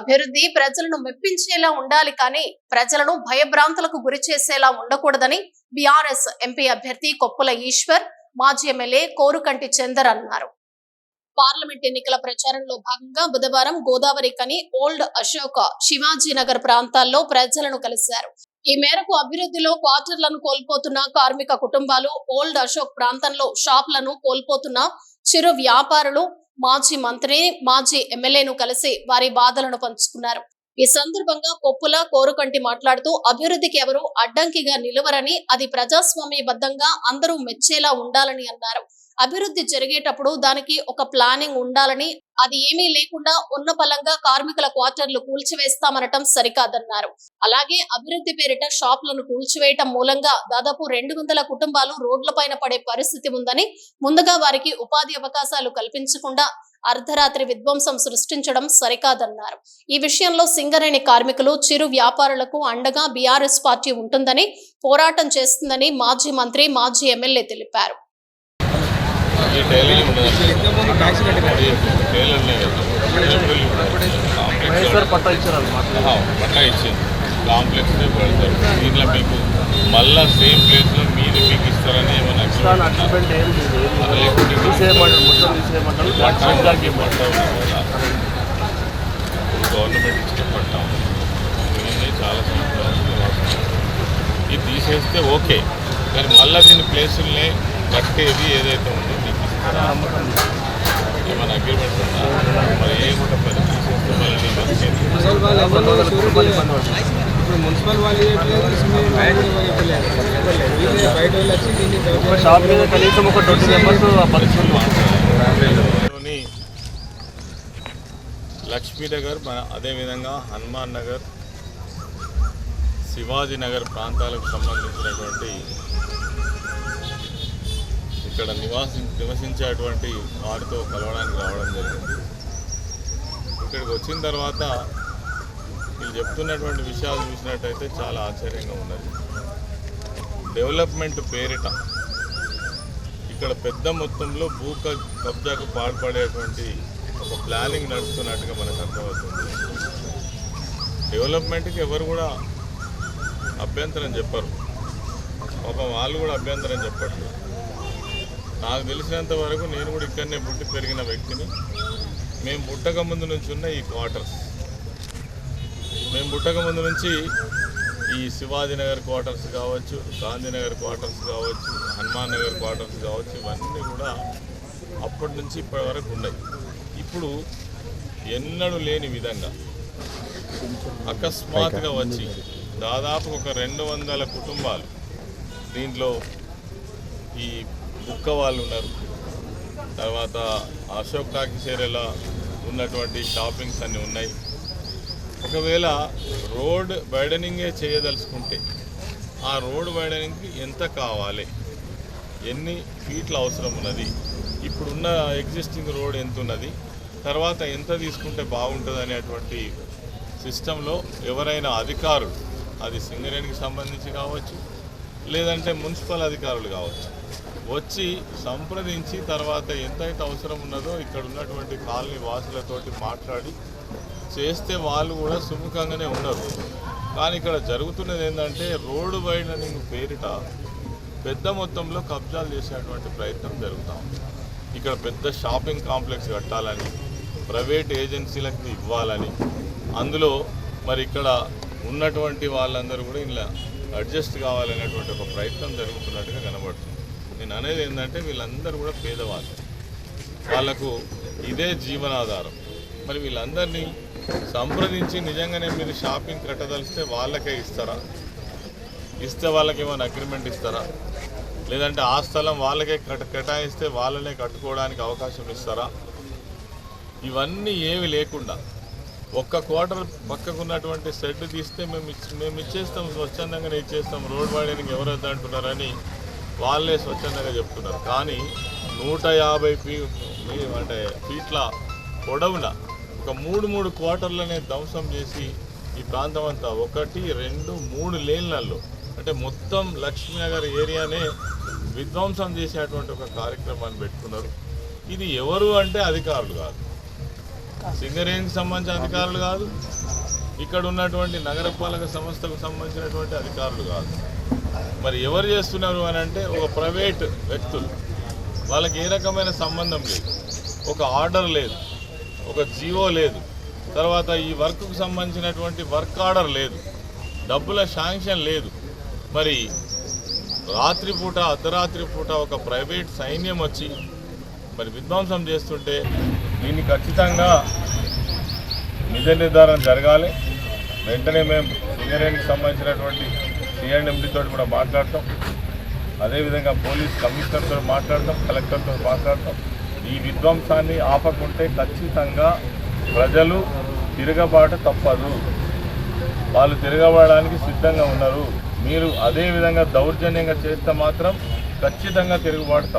అభివృద్ధి ప్రజలను మెప్పించేలా ఉండాలి కానీ ప్రజలను భయభ్రాంతులకు గురి చేసేలా ఉండకూడదని బీఆర్ఎస్ ఎంపీ అభ్యర్థి కొప్పుల ఈశ్వర్, మాజీ ఎమ్మెల్యే కోరుకంటి చందర్ అన్నారు. పార్లమెంట్ ఎన్నికల ప్రచారంలో భాగంగా బుధవారం గోదావరి కని, ఓల్డ్ అశోక్, శివాజీనగర్ ప్రాంతాల్లో ప్రజలను కలిశారు. ఈ మేరకు అభివృద్ధిలో క్వార్టర్లను కోల్పోతున్న కార్మిక కుటుంబాలు, ఓల్డ్ అశోక్ ప్రాంతంలో షాపులను కోల్పోతున్న చిరు వ్యాపారులు, మాజీ మంత్రి, మాజీ ఎమ్మెల్యేను కలిసి వారి బాధలను పంచుకున్నారు. ఈ సందర్భంగా కొప్పుల కోరుకంటి మాట్లాడుతూ అభివృద్ధికి ఎవరు అడ్డంకిగా నిలవరని, అది ప్రజాస్వామ్యబద్ధంగా అందరూ మెచ్చేలా ఉండాలని అన్నారు. అభివృద్ధి జరిగేటప్పుడు దానికి ఒక ప్లానింగ్ ఉండాలని, అది ఏమీ లేకుండా ఉన్న పలంగా కార్మికుల క్వార్టర్లు కూల్చివేస్తామనటం సరికాదన్నారు. అలాగే అభివృద్ధి పేరిట షాపులను కూల్చివేయటం మూలంగా దాదాపు 200 కుటుంబాలు రోడ్లపైన పడే పరిస్థితి ఉందని, ముందుగా వారికి ఉపాధి అవకాశాలు కల్పించకుండా అర్ధరాత్రి విధ్వంసం సృష్టించడం సరికాదన్నారు. ఈ విషయంలో సింగరేణి కార్మికులు, చిరు వ్యాపారులకు అండగా బీఆర్ఎస్ పార్టీ ఉంటుందని, పోరాటం చేస్తుందని మాజీ మంత్రి, మాజీ ఎమ్మెల్యే తెలిపారు. పట్టా ఇచ్చింది కాంప్లెక్స్ పెడతారు. దీంట్లో మీకు మళ్ళా సేమ్ ప్లేస్లో మీరు మీకు ఇస్తారని ఏమన్నా గవర్నమెంట్ ఇచ్చిన పట్టా చాలా సంవత్సరాలు ఇది తీసేస్తే ఓకే, కానీ మళ్ళీ దీని ప్లేసుల్ని కట్టేది ఏదైతే ఉందో మీకు ఇస్తారా ఏమైనా అగ్రిమెంట్ ఉందా? మరి ఏముంటే మరి తీసేస్తే మున్సిపల్ వాళ్ళు లక్ష్మీనగర్, అదేవిధంగా హనుమాన్ నగర్, శివాజీనగర్ ప్రాంతాలకు సంబంధించినటువంటి ఇక్కడ నివసించేటువంటి వారితో కలవడానికి రావడం జరిగింది. ఇక్కడికి వచ్చిన తర్వాత వీళ్ళు చెప్తున్నటువంటి విషయాలు చూసినట్టయితే చాలా ఆశ్చర్యంగా ఉన్నది. డెవలప్మెంట్ పేరిట ఇక్కడ పెద్ద మొత్తంలో భూ కబ్జాకు పాల్పడేటువంటి ఒక ప్లానింగ్ నడుస్తున్నట్టుగా మనకు అర్థమవుతుంది. డెవలప్మెంట్కి ఎవరు కూడా అభ్యంతరం చెప్పరు, వాళ్ళు కూడా అభ్యంతరం చెప్పట్లేదు. నాకు తెలిసినంత వరకు నేను కూడా ఇక్కడనే పుట్టి పెరిగిన వ్యక్తిని. మేము పుట్టక ముందు నుంచి ఉన్న ఈ క్వార్టర్స్, మేము పుట్టక ముందు నుంచి ఈ శివాజీనగర్ క్వార్టర్స్ కావచ్చు, గాంధీనగర్ క్వార్టర్స్ కావచ్చు, హనుమాన్ నగర్ క్వార్టర్స్ కావచ్చు, ఇవన్నీ కూడా అప్పటి నుంచి ఇప్పటి వరకు ఉన్నాయి. ఇప్పుడు ఎన్నడూ లేని విధంగా అకస్మాత్తుగా వచ్చి దాదాపు ఒక 200 కుటుంబాలు, దీంట్లో ఈ బుక్క వాళ్ళు ఉన్నారు, తర్వాత అశోక్ టాకీస్ ఏరియాలో ఉన్నటువంటి షాపింగ్స్ అన్నీ ఉన్నాయి. ఒకవేళ రోడ్ వైడనింగే చేయదలుచుకుంటే ఆ రోడ్ వైడనింగ్కి ఎంత కావాలి, ఎన్ని ఫీట్ల అవసరం ఉన్నది, ఇప్పుడున్న ఎగ్జిస్టింగ్ రోడ్ ఎంత ఉన్నది, తర్వాత ఎంత తీసుకుంటే బాగుంటుంది అనేటువంటి సిస్టంలో ఎవరైనా అధికారులు, అది సింగరేణికి సంబంధించి కావచ్చు, లేదంటే మున్సిపల్ అధికారులు కావచ్చు, వచ్చి సంప్రదించి తర్వాత ఎంతైతే అవసరం ఉన్నదో ఇక్కడ ఉన్నటువంటి కాలనీ వాసులతోటి మాట్లాడి చేస్తే వాళ్ళు కూడా సుముఖంగానే ఉన్నారు. కానీ ఇక్కడ జరుగుతున్నది ఏంటంటే రోడ్డు వైడనింగ్ పేరిట పెద్ద మొత్తంలో కబ్జాలు చేసేటువంటి ప్రయత్నం జరుగుతూ ఉంది. ఇక్కడ పెద్ద షాపింగ్ కాంప్లెక్స్ కట్టాలని, ప్రైవేట్ ఏజెన్సీలకు ఇవ్వాలని, అందులో మరి ఇక్కడ ఉన్నటువంటి వాళ్ళందరూ కూడా ఇలా అడ్జస్ట్ కావాలనేటువంటి ఒక ప్రయత్నం జరుగుతున్నట్టుగా కనబడుతుంది. నేను అనేది ఏంటంటే వీళ్ళందరూ కూడా పేదవాళ్ళు, వాళ్లకు ఇదే జీవనాధారం. మరి వీళ్ళందరినీ సంప్రదించి నిజంగానే మీరు షాపింగ్ కట్టదలిస్తే వాళ్ళకే ఇస్తారా? ఇస్తే వాళ్ళకి ఏమైనా అగ్రిమెంట్ ఇస్తారా? లేదంటే ఆ స్థలం వాళ్ళకే కేటాయిస్తే వాళ్ళనే కట్టుకోవడానికి అవకాశం ఇస్తారా? ఇవన్నీ ఏమి లేకుండా ఒక్క క్వార్టర్ పక్కకు ఉన్నటువంటి షెడ్ తీస్తే మేము ఇచ్చేస్తాం, స్వచ్ఛందంగానే ఇచ్చేస్తాం, రోడ్ వైడనింగ్ ఎవరు వద్దంటున్నారని వాళ్ళే స్వచ్ఛందంగా చెప్తున్నారు. కానీ 150 ఫీట్ల పొడవున ఒక 3 క్వార్టర్లనే ధ్వంసం చేసి ఈ ప్రాంతం అంతా 1, 2, 3 లేన్లలో, అంటే మొత్తం లక్ష్మీనగర్ ఏరియానే విధ్వంసం చేసేటువంటి ఒక కార్యక్రమాన్ని పెట్టుకున్నారు. ఇది ఎవరు అంటే అధికారులు కాదు, సింగరేణికి సంబంధించిన అధికారులు కాదు, ఇక్కడ ఉన్నటువంటి నగరపాలక సంస్థకు సంబంధించినటువంటి అధికారులు కాదు. మరి ఎవరు చేస్తున్నారు అని అంటే ఒక ప్రైవేట్ వ్యక్తులు. వాళ్ళకి ఏ రకమైన సంబంధం లేదు, ఒక ఆర్డర్ లేదు, ఒక జీవో లేదు, తర్వాత ఈ వర్క్కు సంబంధించినటువంటి వర్క్ ఆర్డర్ లేదు, డబ్బుల శాంక్షన్ లేదు. మరి రాత్రిపూట అర్ధరాత్రి పూట ఒక ప్రైవేట్ సైన్యం వచ్చి మరి విధ్వంసం చేస్తుంటే దీన్ని ఖచ్చితంగా నిజ నిర్ధారణ జరగాలి. వెంటనే మేము సింగరేణికి సంబంధించినటువంటి సిఎండ్ఎండితో కూడా మాట్లాడతాం, అదేవిధంగా పోలీస్ కమిషనర్తో మాట్లాడతాం, కలెక్టర్తో మాట్లాడతాం. ఈ విధ్వంసాన్ని ఆపకుంటే ఖచ్చితంగా ప్రజలు తిరగబాటు తప్పదు. వాళ్ళు తిరగబడడానికి సిద్ధంగా ఉన్నారు. మీరు అదే విధంగా దౌర్జన్యంగా చేస్తే మాత్రం ఖచ్చితంగా తిరుగుబాటు తప్పదు.